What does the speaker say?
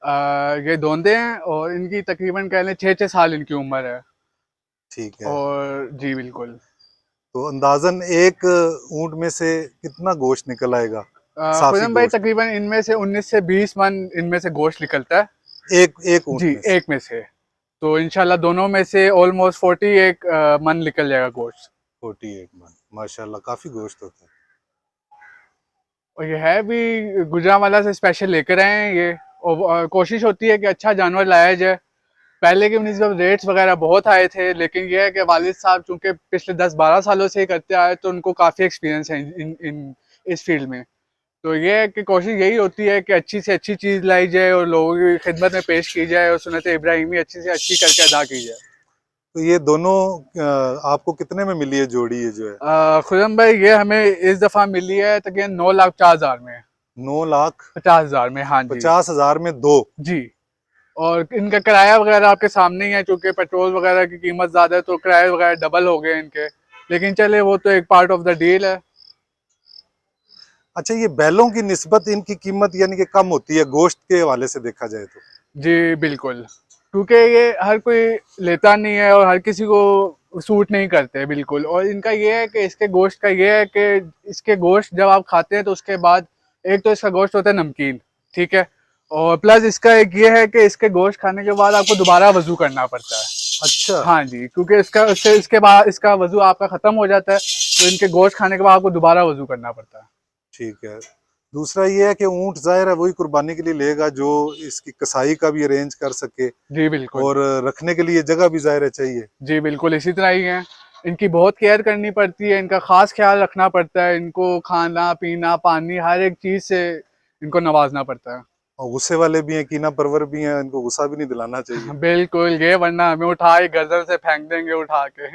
ये दोंदे हैं और इनकी तकरीबन कह लें 6-6 साल इनकी उम्र है। ठीक है। और जी बिल्कुल। तो अंदाजन एक ऊंट में से कितना गोश्त निकल आएगा? साफी खुशम भाई गोश्त, तकरीबन इनमें से 19 से 20 मन इनमें से गोश्त निकलता है। एक एक ऊंट जी में से। एक में से। तो इंशाल्लाह दोनों में से ऑलमोस्ट 40 एक मन निकल जाएगा गोश्त। 48 मन, माशाल्लाह काफी गोश्त होता है। और ये है भी गुजरांवाला से स्पेशल लेकर आए हैं ये। और कोशिश होती है कि अच्छा जानवर लाया जाए। पहले के निस्बत रेट्स वगैरह बहुत आए थे, लेकिन ये है कि वालिद साहब चूंकि पिछले 10-12 सालों से ही करते आए तो उनको काफ़ी एक्सपीरियंस है इन इस फील्ड में। तो ये है कि कोशिश यही होती है कि अच्छी से अच्छी चीज़ लाई जाए और लोगों की खिदमत में पेश की जाए और सुन्नत इब्राहिमी अच्छी से अच्छी करके अदा की जाए। तो ये दोनों आपको कितने में मिली है जोड़ी, ये जो है? खुदम भाई ये हमें इस दफ़ा मिली है तकरीबन 9,50,000 में। 9 लाख 50,000 में, हाँ जी। 50 हजार में दो? जी। और इनका किराया वगैरह आपके सामने ही है, चूंकि पेट्रोल वगैरह की कीमत ज़्यादा है तो किराए वगैरह डबल हो गए इनके। लेकिन चले वो तो एक पार्ट ऑफ द डील है। अच्छा, ये बैलों की निस्बत इनकी कीमत यानी कि कम होती है गोश्त के हवाले से देखा जाए तो? जी बिल्कुल। क्योंकि ये हर कोई लेता नहीं है और हर किसी को सूट नहीं करते बिल्कुल। और इनका ये है कि इसके गोश्त का ये है कि इसके गोश्त जब आप खाते हैं तो उसके बाद एक तो इसका गोश्त होता है नमकीन, ठीक है। और प्लस इसका एक ये है कि इसके गोश्त खाने के बाद आपको दोबारा वजू करना पड़ता है। अच्छा। हाँ जी, क्योंकि इसका उससे इसके बाद इसका वजू आपका खत्म हो जाता है तो इनके गोश्त खाने के बाद आपको दोबारा वजू करना पड़ता है। ठीक है। दूसरा ये है कि ऊंट जाहिर है वही कुर्बानी के लिए लेगा जो इसकी कसाई का भी अरेंज कर सके, जी बिल्कुल। और रखने के लिए जगह भी जाहिर है चाहिए। जी बिल्कुल, इसी तरह ही है। इनकी बहुत केयर करनी पड़ती है, इनका खास ख्याल रखना पड़ता है, इनको खाना पीना पानी हर एक चीज से इनको नवाजना पड़ता है। और गुस्से वाले भी हैं, कीना परवर भी हैं, इनको गुस्सा भी नहीं दिलाना चाहिए। बिल्कुल, ये वरना हमें उठा के गर्दन से फेंक देंगे उठा के।